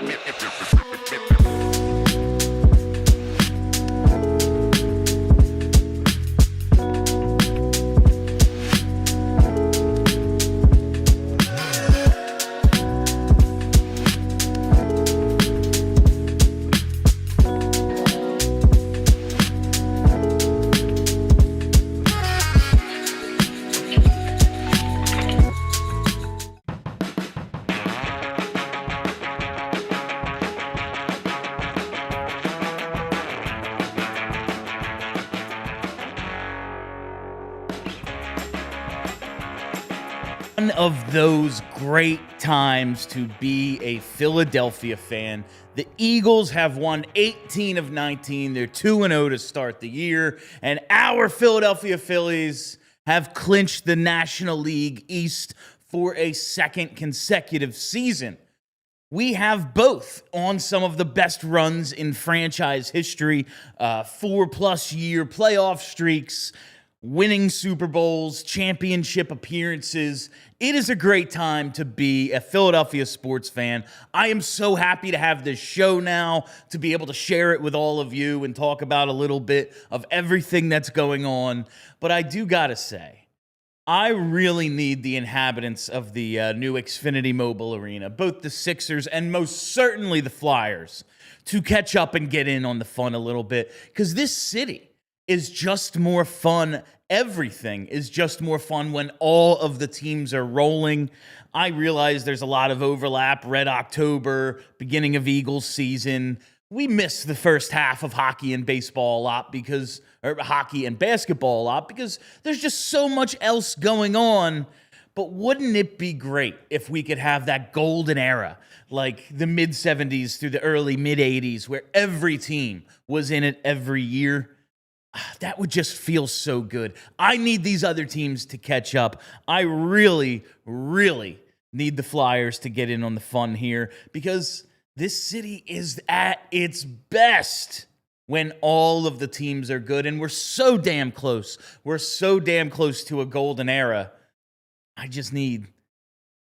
One of those great times to be a Philadelphia fan. The Eagles have won 18 of 19. They're 2-0 to start the year. And our Philadelphia Phillies have clinched the National League East for a second consecutive season. We have both on some of the best runs in franchise history, 4+ year playoff streaks, winning Super Bowls, championship appearances. It is a great time to be a Philadelphia sports fan. I am so happy to have this show now, to be able to share it with all of you and talk about a little bit of everything that's going on. But I do gotta say, I really need the inhabitants of the new Xfinity Mobile Arena, both the Sixers and most certainly the Flyers, to catch up and get in on the fun a little bit, because this city is just more fun. Everything is just more fun when all of the teams are rolling. I realize there's a lot of overlap. Red October, beginning of Eagles season. We miss the first half of hockey and baseball a lot or hockey and basketball a lot because there's just so much else going on. But wouldn't it be great if we could have that golden era, like the mid-70s through the early mid-80s, where every team was in it every year? That would just feel so good. I need these other teams to catch up. I really, really need the Flyers to get in on the fun here, because this city is at its best when all of the teams are good, and we're so damn close. We're so damn close to a golden era. I just need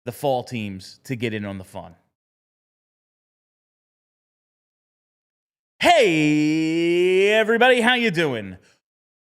the fall teams to get in on the fun. Hey, everybody, how you doing?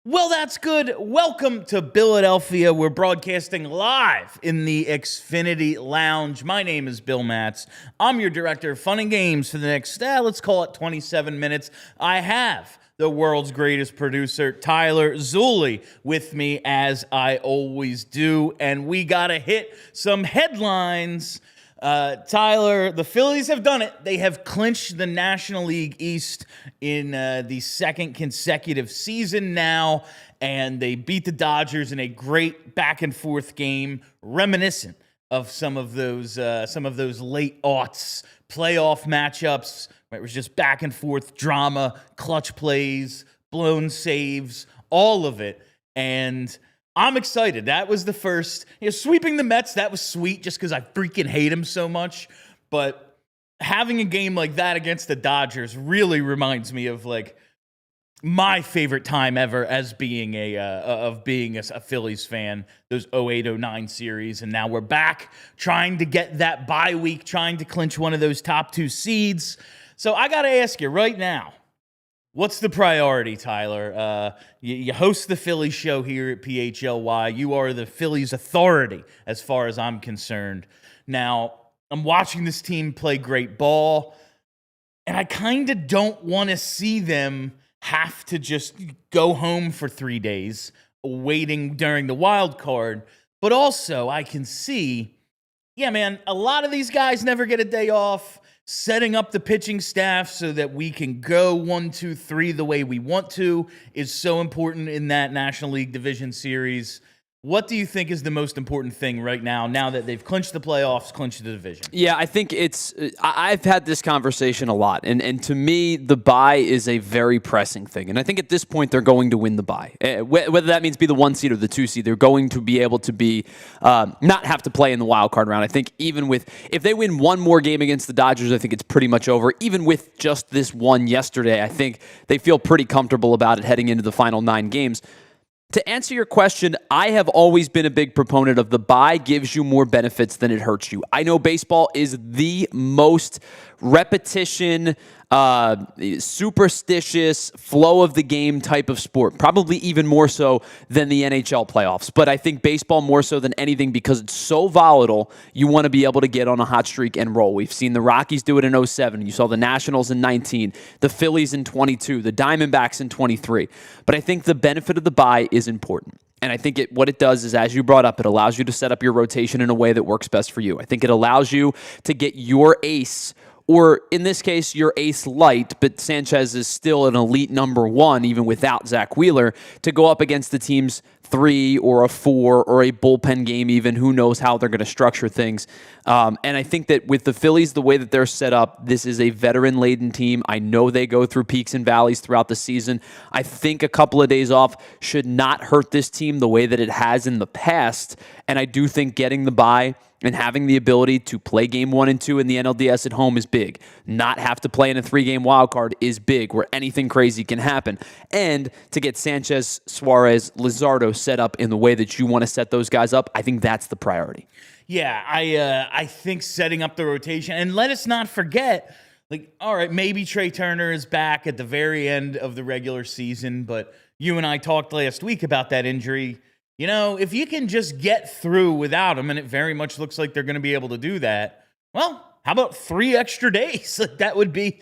Well, that's good. Welcome to Philadelphia. We're broadcasting live in the Xfinity Lounge. My name is Bill Matz. I'm your director of fun and games for the next, let's call it 27 minutes. I have the world's greatest producer, Tyler Zulli, with me, as I always do, and we got to hit some headlines. Tyler, the Phillies have done it. They have clinched the National League East in the second consecutive season now, and they beat the Dodgers in a great back-and-forth game, reminiscent of some of those late aughts playoff matchups where it was just back-and-forth drama, clutch plays, blown saves, all of it, and I'm excited. That was the first, sweeping the Mets, that was sweet just because I freaking hate them so much. But having a game like that against the Dodgers really reminds me of like my favorite time ever as being a Phillies fan, those 08-09 series. And now we're back trying to get that bye week, trying to clinch one of those top two seeds. So I got to ask you right now, what's the priority, Tyler? You host the Phillies show here at PHLY. You are the Phillies authority as far as I'm concerned. Now, I'm watching this team play great ball, and I kind of don't want to see them have to just go home for 3 days waiting during the wild card. But also, I can see, a lot of these guys never get a day off. Setting up the pitching staff so that we can go 1, 2, 3 the way we want to is so important in that National League Division Series. What do you think is the most important thing right now that they've clinched the playoffs, clinched the division? Yeah, I think I've had this conversation a lot, and to me, the bye is a very pressing thing. And I think at this point, they're going to win the bye. Whether that means be the 1 seed or the 2 seed, they're going to be able to be not have to play in the wild card round. I think if they win one more game against the Dodgers, I think it's pretty much over. Even with just this one yesterday, I think they feel pretty comfortable about it heading into the final 9 games. To answer your question, I have always been a big proponent of the bye gives you more benefits than it hurts you. I know baseball is the most repetition, superstitious, flow of the game type of sport, probably even more so than the NHL playoffs. But I think baseball more so than anything because it's so volatile, you want to be able to get on a hot streak and roll. We've seen the Rockies do it in 07. You saw the Nationals in 19, the Phillies in 22, the Diamondbacks in 23. But I think the benefit of the bye is important. And I think what it does is, as you brought up, it allows you to set up your rotation in a way that works best for you. I think it allows you to get your ace, or in this case, your ace light, but Sanchez is still an elite number one, even without Zach Wheeler, to go up against the team's 3 or a 4 or a bullpen game even. Who knows how they're going to structure things. And I think that with the Phillies, the way that they're set up, this is a veteran-laden team. I know they go through peaks and valleys throughout the season. I think a couple of days off should not hurt this team the way that it has in the past. And I do think getting the bye and having the ability to play game 1 and 2 in the NLDS at home is big. Not have to play in a 3-game wild card is big, where anything crazy can happen. And to get Sanchez, Suarez, Luzardo set up in the way that you want to set those guys up, I think that's the priority. Yeah, I think setting up the rotation, and let us not forget, like, all right, maybe Trey Turner is back at the very end of the regular season, but you and I talked last week about that injury. You know, if you can just get through without him, and it very much looks like they're going to be able to do that, well, how about 3 extra days? That would be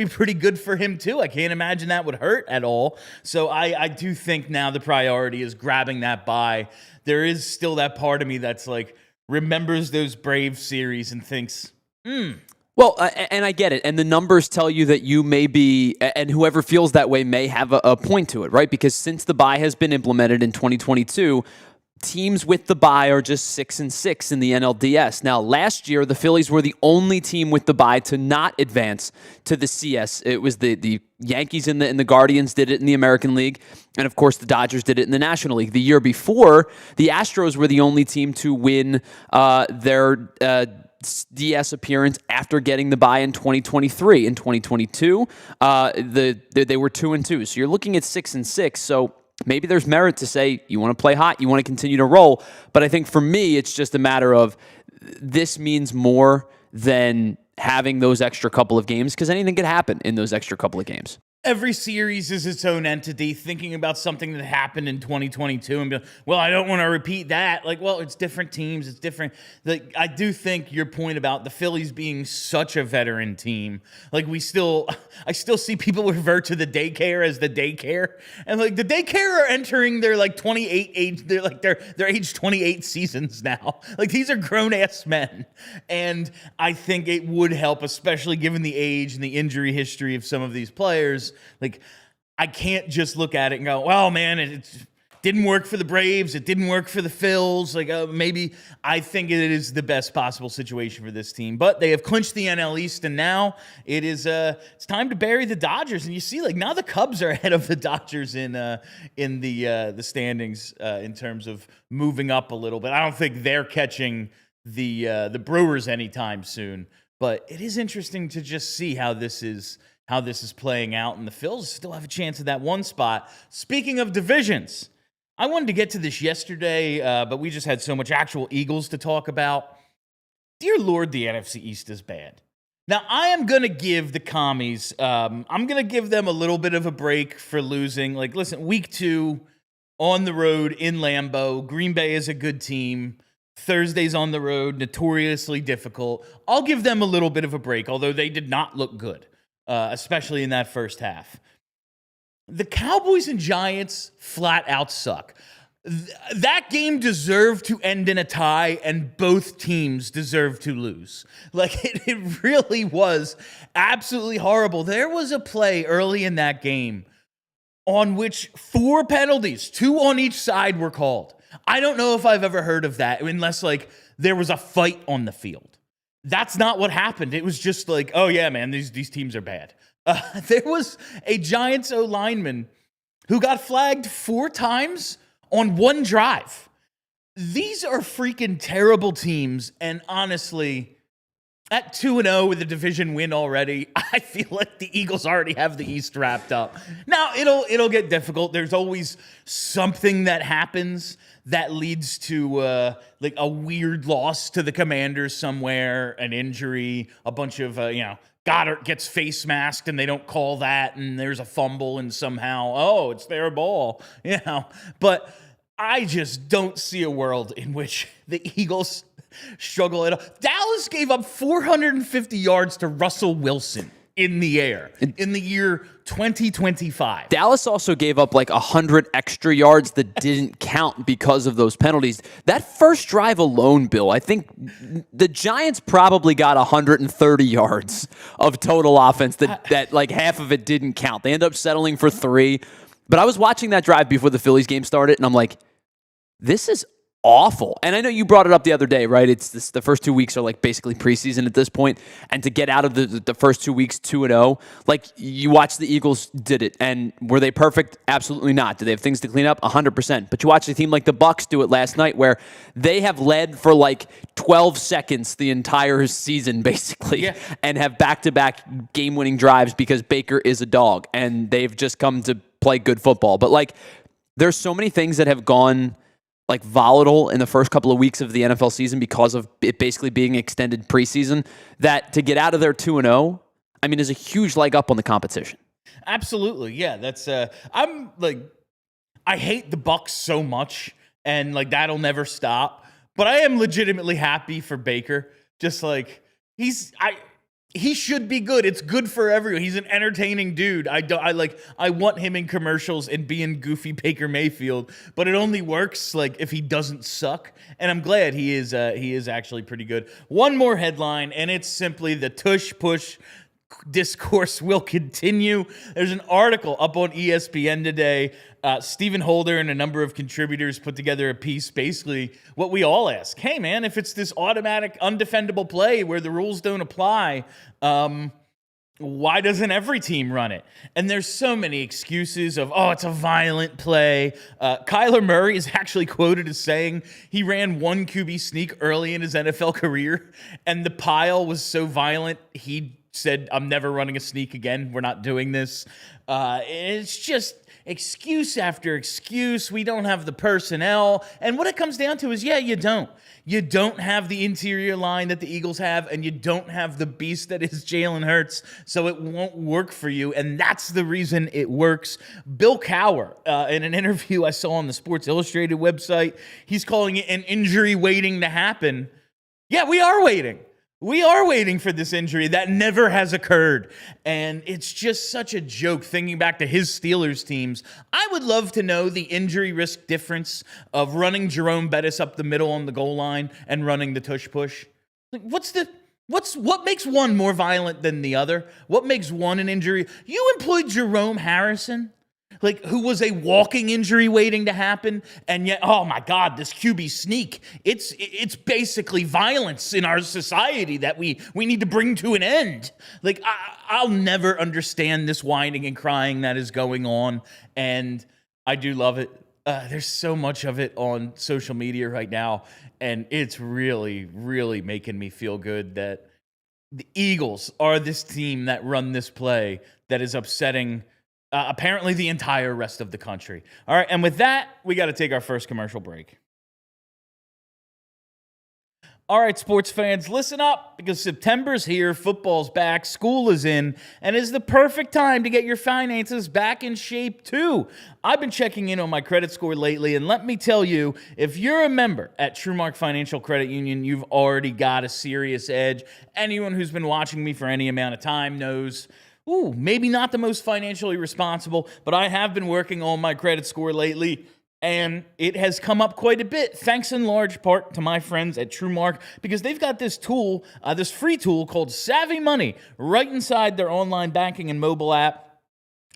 pretty good for him too. I can't imagine that would hurt at all. So I do think now the priority is grabbing that bye. There is still that part of me that's like remembers those Braves series and thinks, Well, and I get it. And the numbers tell you that you may be, and whoever feels that way may have a point to it, right? Because since the bye has been implemented in 2022, teams with the bye are just 6-6 in the NLDS. Now, last year, the Phillies were the only team with the bye to not advance to the CS. It was the Yankees and the Guardians did it in the American League, and of course, the Dodgers did it in the National League. The year before, the Astros were the only team to win their DS appearance after getting the bye in 2023. In 2022, they were 2-2. So you're looking at 6-6. So maybe there's merit to say you want to play hot, you want to continue to roll. But I think for me, it's just a matter of this means more than having those extra couple of games, because anything could happen in those extra couple of games. every series is its own entity, thinking about something that happened in 2022 and be like, well, I don't want to repeat that. Like, well, it's different teams. It's different. Like, I do think your point about the Phillies being such a veteran team, like I still see people refer to the daycare as the daycare. And like the daycare are entering their like 28 age, they're like their age 28 seasons now. Like these are grown ass men. And I think it would help, especially given the age and the injury history of some of these players. Like, I can't just look at it and go, well, man, it didn't work for the Braves. It didn't work for the Phils. Like, maybe I think it is the best possible situation for this team. But they have clinched the NL East, and now it's time to bury the Dodgers. And you see, like, now the Cubs are ahead of the Dodgers in the standings in terms of moving up a little bit. I don't think they're catching the Brewers anytime soon. But it is interesting to just see how this is playing out, and the Phils still have a chance at that one spot. Speaking of divisions, I wanted to get to this yesterday, but we just had so much actual Eagles to talk about. Dear Lord, the NFC East is bad. Now, I am going to give the commies, I'm going to give them a little bit of a break for losing. Like, listen, week 2 on the road in Lambeau. Green Bay is a good team. Thursdays on the road, notoriously difficult. I'll give them a little bit of a break, although they did not look good. Especially in that first half. The Cowboys and Giants flat out suck. That game deserved to end in a tie, and both teams deserved to lose. Like, it really was absolutely horrible. There was a play early in that game on which 4 penalties, 2 on each side, were called. I don't know if I've ever heard of that, unless, like, there was a fight on the field. That's not what happened. It was just like, oh, yeah, man, these teams are bad. There was a Giants O-lineman who got flagged 4 times on one drive. These are freaking terrible teams, and honestly, At 2-0 with a division win already, I feel like the Eagles already have the East wrapped up. Now, it'll get difficult. There's always something that happens that leads to like a weird loss to the Commanders somewhere, an injury, a bunch of Goddard gets face masked and they don't call that, and there's a fumble and somehow it's their ball, But I just don't see a world in which the Eagles struggle at all. Dallas gave up 450 yards to Russell Wilson in the air in the year 2025. Dallas also gave up like 100 extra yards that didn't count because of those penalties. That first drive alone, Bill, I think the Giants probably got 130 yards of total offense that like half of it didn't count. They ended up settling for 3. But I was watching that drive before the Phillies game started, and I'm like, this is awful. And I know you brought it up the other day, right? It's the first 2 weeks are like basically preseason at this point, and to get out of the first 2 weeks 2-0, like you watch the Eagles did it, and were they perfect? Absolutely not. Do they have things to clean up? 100%. But you watch a team like the Bucs do it last night, where they have led for like 12 seconds the entire season basically, and have back-to-back game-winning drives because Baker is a dog, and they've just come to play good football. But like, there's so many things that have gone like volatile in the first couple of weeks of the NFL season because of it basically being extended preseason, that to get out of there 2-0, I mean, is a huge leg up on the competition. Absolutely. Yeah, that's I'm like, I hate the Bucs so much, and like that'll never stop, but I am legitimately happy for Baker. Just like he should be good. It's good for everyone. He's an entertaining dude. I want him in commercials and being goofy Baker Mayfield, but it only works like if he doesn't suck. And I'm glad he is actually pretty good. One more headline, and it's simply the tush push discourse will continue. There's an article up on ESPN today. Stephen Holder and a number of contributors put together a piece, basically what we all ask. Hey, man, if it's this automatic, undefendable play where the rules don't apply, why doesn't every team run it? And there's so many excuses of, it's a violent play. Kyler Murray is actually quoted as saying he ran one QB sneak early in his NFL career, and the pile was so violent, he said, I'm never running a sneak again. We're not doing this. It's just excuse after excuse. We don't have the personnel. And what it comes down to is, you don't. You don't have the interior line that the Eagles have, and you don't have the beast that is Jalen Hurts, so it won't work for you, and that's the reason it works. Bill Cowher, in an interview I saw on the Sports Illustrated website, he's calling it an injury waiting to happen. Yeah, we are waiting. We are waiting for this injury that never has occurred, and it's just such a joke thinking back to his Steelers teams. I would love to know the injury risk difference of running Jerome Bettis up the middle on the goal line and running the tush push. What makes one more violent than the other? What makes one an injury? You employed Jerome Harrison, who was a walking injury waiting to happen, and yet, oh my God, this QB sneak, it's basically violence in our society that we need to bring to an end. I'll never understand this whining and crying that is going on, and I do love it. There's so much of it on social media right now, and it's really, really making me feel good that the Eagles are this team that run this play that is upsetting apparently the entire rest of the country. All right, and with that, we got to take our first commercial break. All right, sports fans, listen up, because September's here, football's back, school is in, and it's the perfect time to get your finances back in shape too. I've been checking in on my credit score lately, and let me tell you, if you're a member at TrueMark Financial Credit Union, you've already got a serious edge. Anyone who's been watching me for any amount of time knows, maybe not the most financially responsible, but I have been working on my credit score lately, and it has come up quite a bit, thanks in large part to my friends at TrueMark, because they've got this tool, this free tool called Savvy Money, right inside their online banking and mobile app.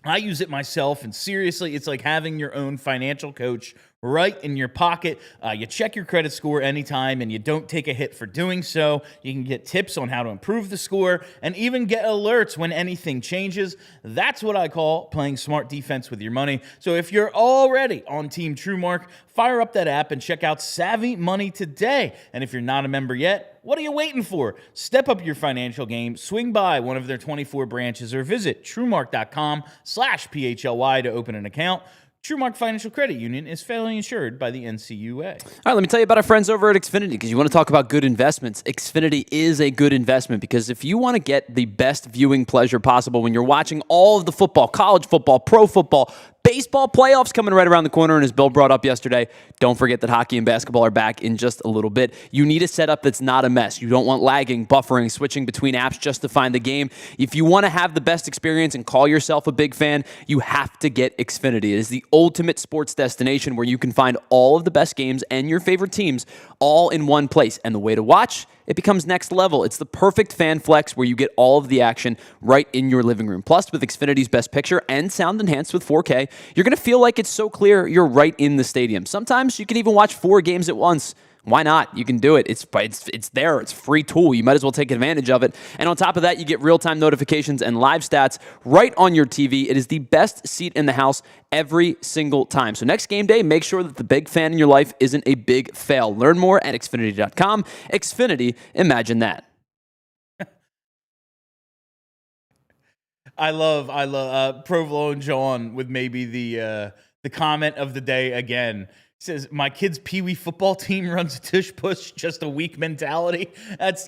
I use it myself, and seriously, it's like having your own financial coach right in your pocket. You check your credit score anytime, and you don't take a hit for doing so. You can get tips on how to improve the score and even get alerts when anything changes. That's what I call playing smart defense with your money. So if you're already on Team TrueMark, fire up that app and check out Savvy Money today. And if you're not a member yet, what are you waiting for? Step up your financial game, swing by one of their 24 branches, or visit truemark.com/PHLY to open an account. TrueMark Financial Credit Union is federally insured by the NCUA. All right, let me tell you about our friends over at Xfinity, because you want to talk about good investments. Xfinity is a good investment, because if you want to get the best viewing pleasure possible when you're watching all of the football, college football, pro football, baseball playoffs coming right around the corner, and as Bill brought up yesterday, don't forget that hockey and basketball are back in just a little bit. You need a setup that's not a mess. You don't want lagging, buffering, switching between apps just to find the game. If you want to have the best experience and call yourself a big fan, you have to get Xfinity. It is the ultimate sports destination where you can find all of the best games and your favorite teams all in one place. And the way to watch, it becomes next level. It's the perfect fan flex where you get all of the action right in your living room. Plus, with Xfinity's Best Picture and sound enhanced with 4K, you're going to feel like it's so clear you're right in the stadium. Sometimes you can even watch 4 games at once. Why not? You can do it. It's there. It's a free tool. You might as well take advantage of it. And on top of that, you get real-time notifications and live stats right on your TV. It is the best seat in the house every single time. So next game day, make sure that the big fan in your life isn't a big fail. Learn more at Xfinity.com. Xfinity, imagine that. I love Provolone John with maybe the comment of the day again. Says, my kid's Pee-wee football team runs a tush push, just a weak mentality.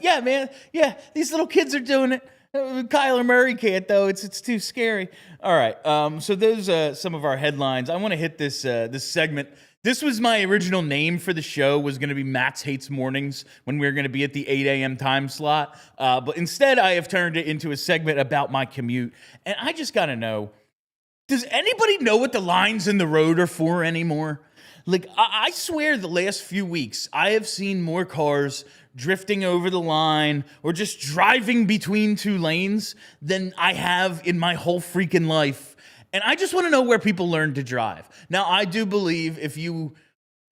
Yeah, man. Yeah, these little kids are doing it. Kyler Murray can't, though. It's too scary. All right. So those some of our headlines. I want to hit this segment. This was my original name for the show, was going to be Matt's Hates Mornings, when we were going to be at the 8 a.m. time slot. But instead, I have turned it into a segment about my commute. And I just got to know, does anybody know what the lines in the road are for anymore? Like, I swear the last few weeks, I have seen more cars drifting over the line or just driving between 2 lanes than I have in my whole freaking life. And I just want to know where people learn to drive. Now, I do believe if you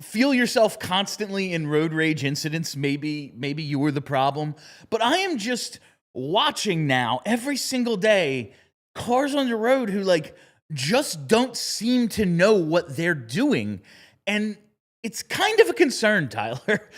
feel yourself constantly in road rage incidents, maybe you were the problem. But I am just watching now every single day cars on the road who just don't seem to know what they're doing. And it's kind of a concern, Tyler.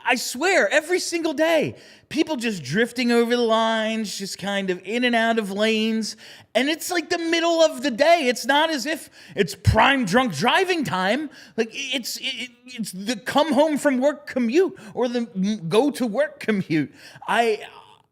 I swear, every single day, people just drifting over the lines, just kind of in and out of lanes. And it's like the middle of the day. It's not as if it's prime drunk driving time. It's the come home from work commute or the go to work commute. I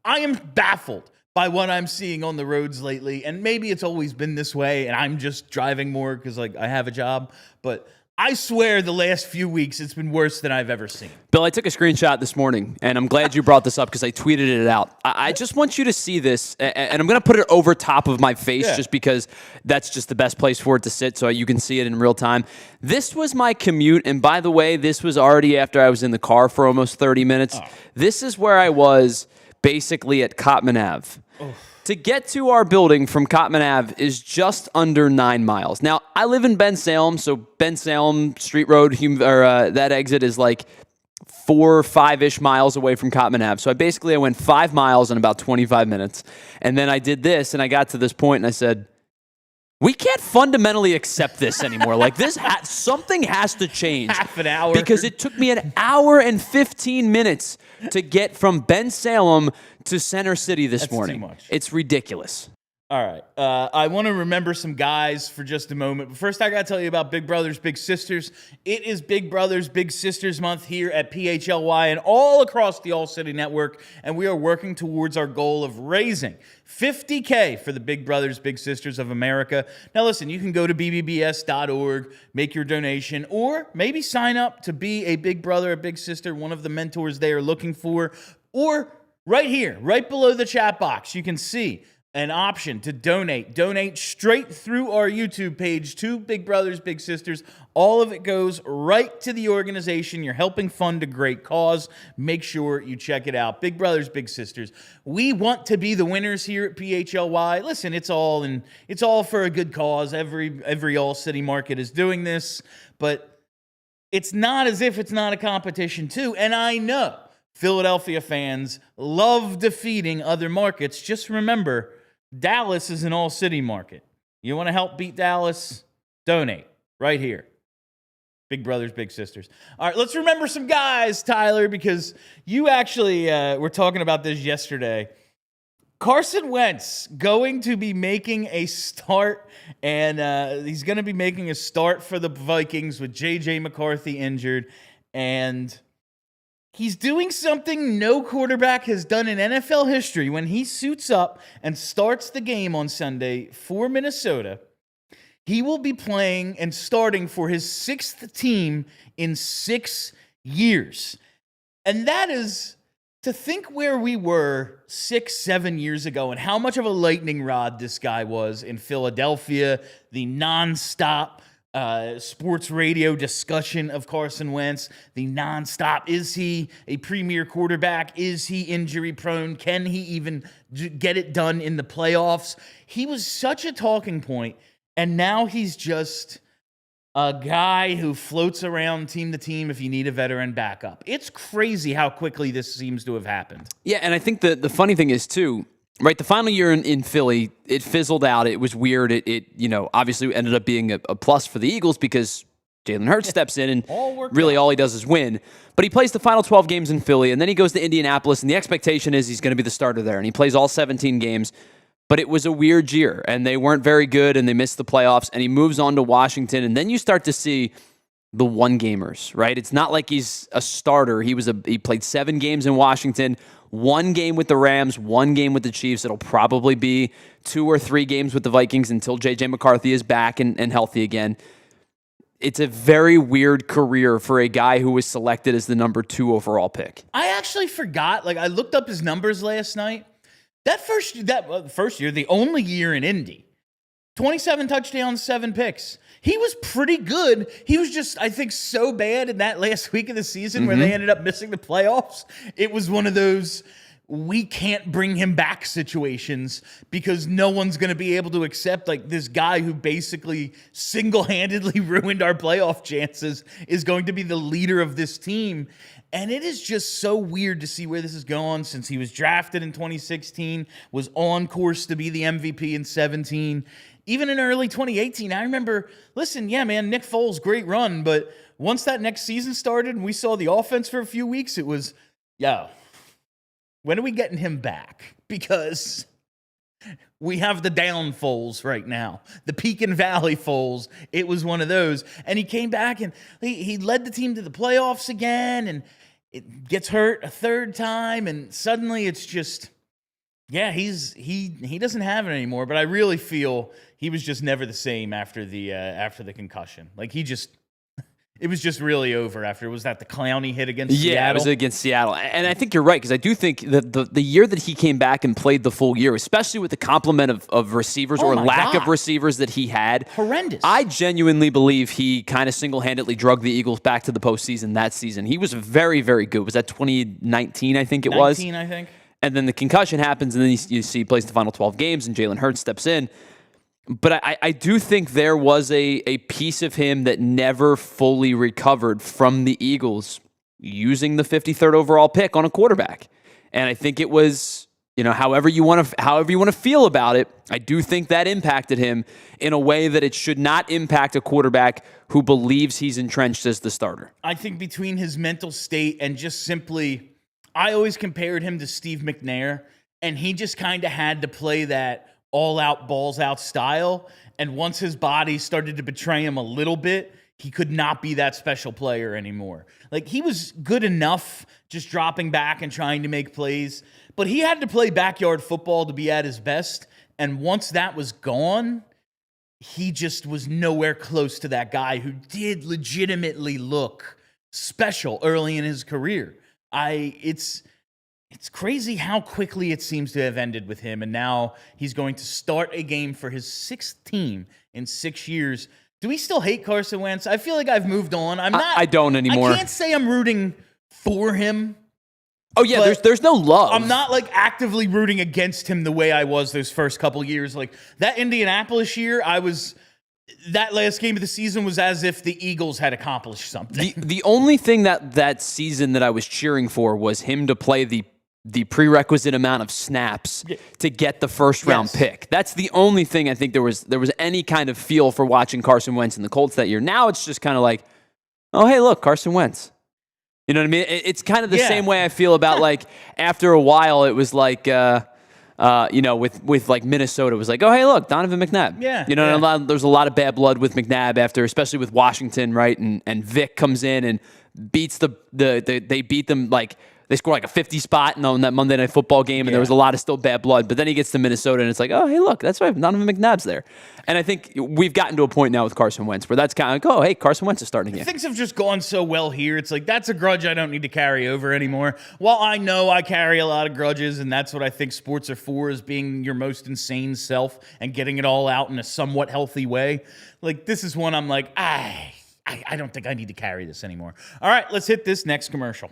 am baffled by what I'm seeing on the roads lately. And maybe it's always been this way and I'm just driving more because I have a job. But I swear the last few weeks it's been worse than I've ever seen. Bill, I took a screenshot this morning, and I'm glad you brought this up because I tweeted it out. I just want you to see this, and I'm going to put it over top of my face just because that's just the best place for it to sit so you can see it in real time. This was my commute, and by the way, this was already after I was in the car for almost 30 minutes. Oh. This is where I was basically at Cotman Ave. Oh. To get to our building from Cotman Ave is just under 9 miles. Now, I live in Ben Salem, so Ben Salem Street Road, that exit is 4 or 5-ish miles away from Cotman Ave. So I went 5 miles in about 25 minutes. And then I did this, and I got to this point, and I said, we can't fundamentally accept this anymore. Something has to change. Half an hour. Because it took me an hour and 15 minutes to get from Ben Salem to Center City this morning. Too much. It's ridiculous. All right. I want to remember some guys for just a moment. But first, I got to tell you about Big Brothers Big Sisters. It is Big Brothers Big Sisters month here at PHLY and all across the ALLCITY network. And we are working towards our goal of raising $50K for the Big Brothers Big Sisters of America. Now, listen, you can go to bbbs.org, make your donation, or maybe sign up to be a big brother, a big sister, one of the mentors they are looking for. Or right here, right below the chat box, you can see an option to donate. Donate straight through our YouTube page to Big Brothers Big Sisters. All of it goes right to the organization. You're helping fund a great cause. Make sure you check it out. Big Brothers Big Sisters. We want to be the winners here at PHLY. Listen, it's all for a good cause. Every all-city market is doing this, but it's not as if it's not a competition too. And I know Philadelphia fans love defeating other markets. Just remember, Dallas is an all-city market. You want to help beat Dallas? Donate right here. Big Brothers, Big Sisters. All right, let's remember some guys, Tyler, because you actually were talking about this yesterday. Carson Wentz going to be making a start, and he's going to be making a start for the Vikings with J.J. McCarthy injured, and he's doing something no quarterback has done in NFL history. When he suits up and starts the game on Sunday for Minnesota, he will be playing and starting for his 6th team in 6 years. And that is, to think where we were 6-7 years ago and how much of a lightning rod this guy was in Philadelphia, the nonstop sports radio discussion of Carson Wentz, the nonstop, is he a premier quarterback? Is he injury prone? Can he even get it done in the playoffs? He was such a talking point, and now he's just a guy who floats around team to team if you need a veteran backup. It's crazy how quickly this seems to have happened. Yeah, and I think the funny thing is, too, right, the final year in Philly, it fizzled out. It was weird. It obviously ended up being a plus for the Eagles because Jalen Hurts steps in and all he does is win. But he plays the final 12 games in Philly, and then he goes to Indianapolis, and the expectation is he's going to be the starter there, and he plays all 17 games. But it was a weird year, and they weren't very good, and they missed the playoffs, and he moves on to Washington, and then you start to see the one-gamers, right? It's not like he's a starter. He played 7 games in Washington, 1 game with the Rams, 1 game with the Chiefs. It'll probably be 2 or 3 games with the Vikings until J.J. McCarthy is back and healthy again. It's a very weird career for a guy who was selected as the number 2 overall pick. I actually forgot. I looked up his numbers last night. That first year, the only year in Indy, 27 touchdowns, 7 picks. He was pretty good. He was just, I think, so bad in that last week of the season where they ended up missing the playoffs. It was one of those, we can't bring him back situations because no one's going to be able to accept this guy who basically single-handedly ruined our playoff chances is going to be the leader of this team. And it is just so weird to see where this has gone since he was drafted in 2016, was on course to be the MVP in 17. Even in early 2018, I remember, listen, yeah, man, Nick Foles, great run. But once that next season started and we saw the offense for a few weeks, it was, when are we getting him back? Because we have the down Foles right now, the peak and valley Foles. It was one of those. And he came back and he led the team to the playoffs again, and it gets hurt a 3rd time, and suddenly it's just, he doesn't have it anymore. But I really feel he was just never the same after the concussion. It was just really over after. Was that the Clowney hit against Seattle? Yeah, it was against Seattle. And I think you're right, because I do think that the year that he came back and played the full year, especially with the complement of receivers or lack of receivers that he had. Horrendous. I genuinely believe he kind of single-handedly drugged the Eagles back to the postseason that season. He was very, very good. Was that 2019, I think it was? 19, I think. And then the concussion happens, and then you see he plays the final 12 games, and Jalen Hurts steps in. But I do think there was a piece of him that never fully recovered from the Eagles using the 53rd overall pick on a quarterback. And I think it was, however you want to feel about it, I do think that impacted him in a way that it should not impact a quarterback who believes he's entrenched as the starter. I think between his mental state and just simply, I always compared him to Steve McNair, and he just kind of had to play that all-out, balls-out style. And once his body started to betray him a little bit, he could not be that special player anymore. He was good enough just dropping back and trying to make plays, but he had to play backyard football to be at his best. And once that was gone, he just was nowhere close to that guy who did legitimately look special early in his career. It's crazy how quickly it seems to have ended with him, and now he's going to start a game for his sixth team in 6 years. Do we still hate Carson Wentz? I feel like I've moved on. I don't anymore. I can't say I'm rooting for him. Oh yeah, there's no love. I'm not like actively rooting against him the way I was those first couple years. Like that Indianapolis year, that last game of the season was as if the Eagles had accomplished something. The only thing that season that I was cheering for was him to play the prerequisite amount of snaps to get the first round pick. That's the only thing I think there was any kind of feel for watching Carson Wentz in the Colts that year. Now it's just kind of like, oh, hey, look, Carson Wentz. You know what I mean? It's kind of the same way I feel about like after a while it was like, with like Minnesota, it was like, oh, hey, look, Donovan McNabb. Yeah. You know, there's a lot of bad blood with McNabb after, especially with Washington, right? And Vic comes in and beats they beat them like, they score like a 50 spot on that Monday Night Football game, and there was a lot of still bad blood. But then he gets to Minnesota, and it's like, oh, hey, look, that's why Donovan McNabb's there. And I think we've gotten to a point now with Carson Wentz where that's kind of like, oh, hey, Carson Wentz is starting again. Things have just gone so well here. It's like, that's a grudge I don't need to carry over anymore. While I know I carry a lot of grudges, and that's what I think sports are for, is being your most insane self and getting it all out in a somewhat healthy way. Like, this is one I'm like, I don't think I need to carry this anymore. All right, let's hit this next commercial.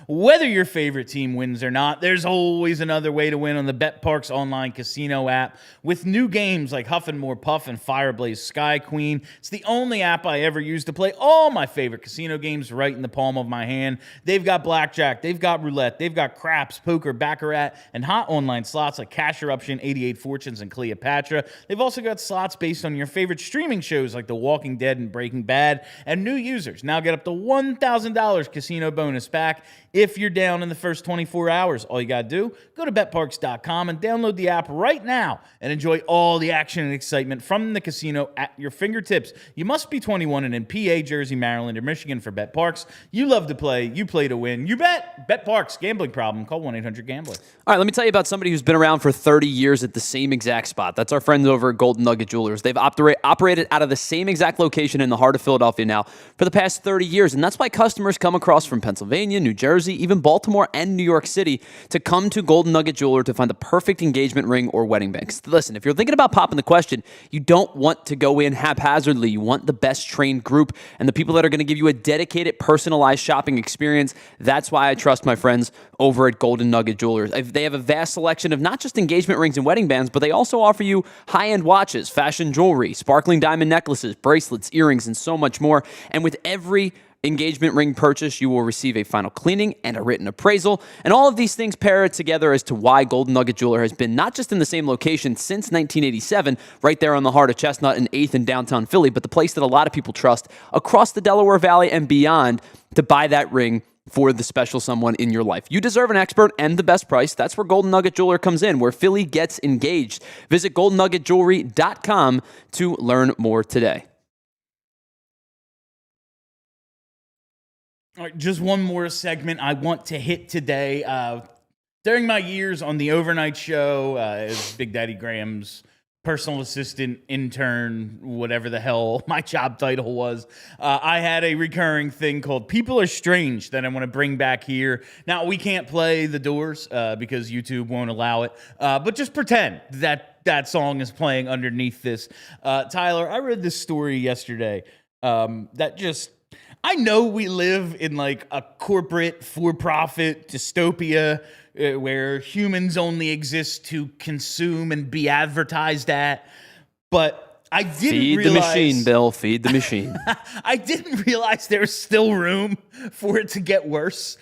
Whether your favorite team wins or not, there's always another way to win on the BetParx online casino app. With new games like Huff N' More Puff and Fireblaze Sky Queen, it's the only app I ever use to play all my favorite casino games right in the palm of my hand. They've got blackjack, they've got roulette, they've got craps, poker, baccarat, and hot online slots like Cash Eruption, 88 Fortunes, and Cleopatra. They've also got slots based on your favorite streaming shows like The Walking Dead and Breaking Bad, and new users now get up to $1,000 casino bonus back if you're down in the first 24 hours. All you got to do, go to betparx.com and download the app right now and enjoy all the action and excitement from the casino at your fingertips. You must be 21 and in PA, Jersey, Maryland, or Michigan for BetParx. You love to play. You play to win. You bet. BetParx. Gambling problem. Call 1-800-GAMBLER. All right, let me tell you about somebody who's been around for 30 years at the same exact spot. That's our friends over at Golden Nugget Jewelers. They've operated out of the same exact location in the heart of Philadelphia now for the past 30 years, and that's why customers come across from Pennsylvania, New Jersey, even Baltimore and New York City to come to Golden Nugget Jeweler to find the perfect engagement ring or wedding band. Listen, if you're thinking about popping the question, you don't want to go in haphazardly. You want the best trained group and the people that are going to give you a dedicated, personalized shopping experience. That's why I trust my friends over at Golden Nugget Jewelers. They have a vast selection of not just engagement rings and wedding bands, but they also offer you high-end watches, fashion jewelry, sparkling diamond necklaces, bracelets, earrings, and so much more. And with every engagement ring purchase, you will receive a final cleaning and a written appraisal. And all of these things pair it together as to why Golden Nugget Jeweler has been not just in the same location since 1987, right there on the heart of Chestnut and 8th in downtown Philly, but the place that a lot of people trust across the Delaware Valley and beyond to buy that ring for the special someone in your life. You deserve an expert and the best price. That's where Golden Nugget Jeweler comes in, where Philly gets engaged. Visit goldennuggetjewelry.com to learn more today. All right, just one more segment I want to hit today. During my years on the overnight show, as Big Daddy Graham's personal assistant, intern, whatever the hell my job title was, I had a recurring thing called People Are Strange that I want to bring back here. Now, we can't play The Doors because YouTube won't allow it, but just pretend that song is playing underneath this. Tyler, I read this story yesterday that just... I know we live in like a corporate for-profit dystopia where humans only exist to consume and be advertised at, but I didn't realize... Feed the machine, Bill. Feed the machine. I didn't realize there's still room for it to get worse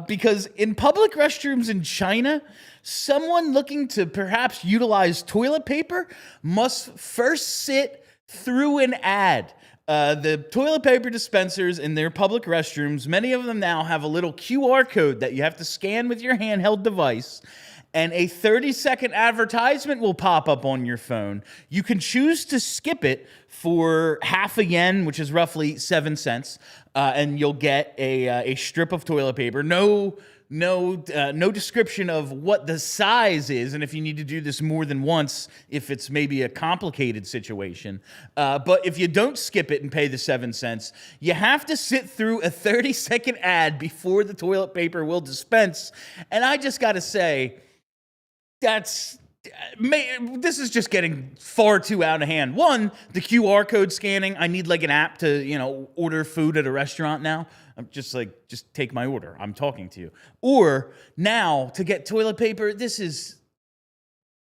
because in public restrooms in China, someone looking to perhaps utilize toilet paper must first sit through an ad. The toilet paper dispensers in their public restrooms, many of them now have a little QR code that you have to scan with your handheld device, and a 30-second advertisement will pop up on your phone. You can choose to skip it for half a yen, which is roughly 7 cents, and you'll get a strip of toilet paper. No no description of what the size is, and if you need to do this more than once, if it's maybe a complicated situation. But if you don't skip it and pay the 7 cents, you have to sit through a 30-second ad before the toilet paper will dispense. And I just got to say, this is just getting far too out of hand. One, the QR code scanning. I need like an app to, order food at a restaurant now. I'm just take my order. I'm talking to you. Or now to get toilet paper, this is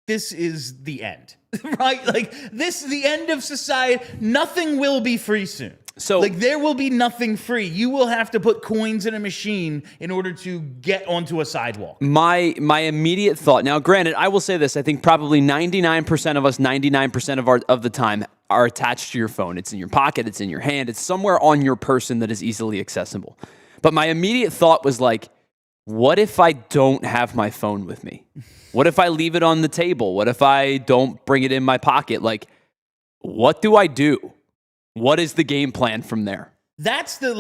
the end, right? Like this is the end of society. Nothing will be free soon. So there will be nothing free. You will have to put coins in a machine in order to get onto a sidewalk. My immediate thought. Now, granted, I will say this. I think probably 99% of us, 99% of the time are attached to your phone. It's in your pocket. It's in your hand. It's somewhere on your person that is easily accessible. But my immediate thought was like, what if I don't have my phone with me? What if I leave it on the table? What if I don't bring it in my pocket? Like, what do I do? What is the game plan from there? That's the,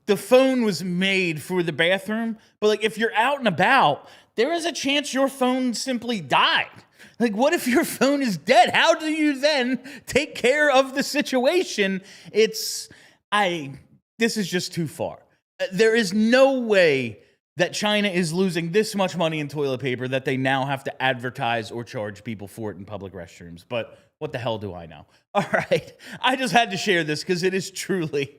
the phone was made for the bathroom, but if you're out and about, there is a chance your phone simply died. Like, what if your phone is dead? How do you then take care of the situation? This is just too far. There is no way that China is losing this much money in toilet paper that they now have to advertise or charge people for it in public restrooms. But what the hell do I know? All right. I just had to share this because it is truly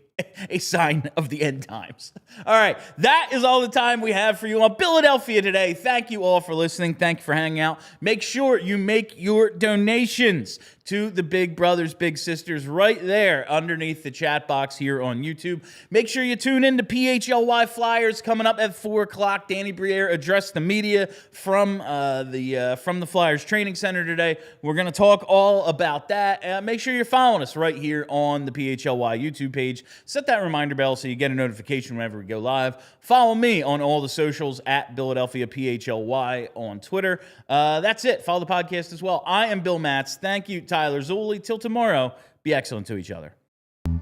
a sign of the end times. All right. That is all the time we have for you on Philadelphia today. Thank you all for listening. Thank you for hanging out. Make sure you make your donations to the big brothers, big sisters right there underneath the chat box here on YouTube. Make sure you tune in to PHLY Flyers coming up at 4 o'clock. Danny Briere addressed the media from the Flyers Training Center today. We're going to talk all about that. Make sure you're following us right here on the PHLY YouTube page. Set that reminder bell so you get a notification whenever we go live. Follow me on all the socials at Philadelphia PHLY on Twitter. That's it. Follow the podcast as well. I am Bill Matz. Thank you, Tyler Zulli. Till tomorrow, be excellent to each other.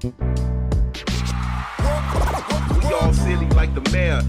We all silly like the mayor.